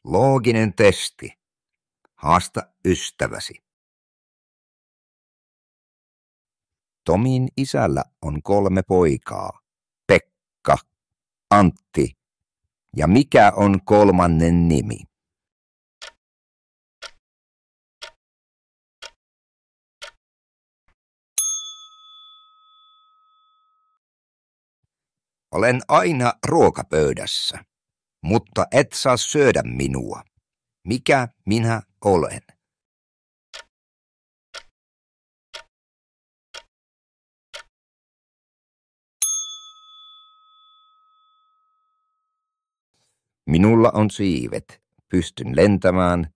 Looginen testi. Haasta ystäväsi. Tomin isällä on 3 poikaa. Pekka, Antti ja mikä on 3. nimi? Olen aina ruokapöydässä, mutta et saa syödä minua. Mikä minä olen? Minulla on siivet, pystyn lentämään,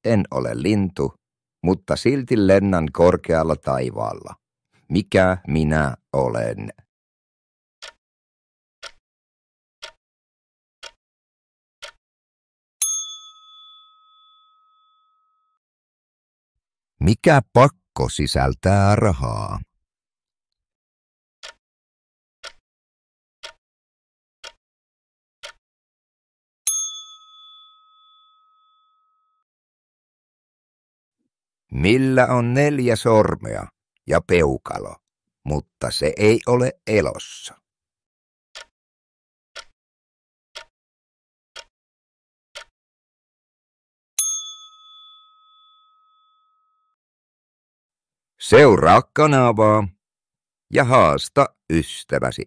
en ole lintu, mutta silti lennän korkealla taivaalla. Mikä minä olen? Mikä pakko sisältää rahaa? Millä on 4 sormea ja peukalo, mutta se ei ole elossa? Seuraa kanavaa ja haasta ystäväsi.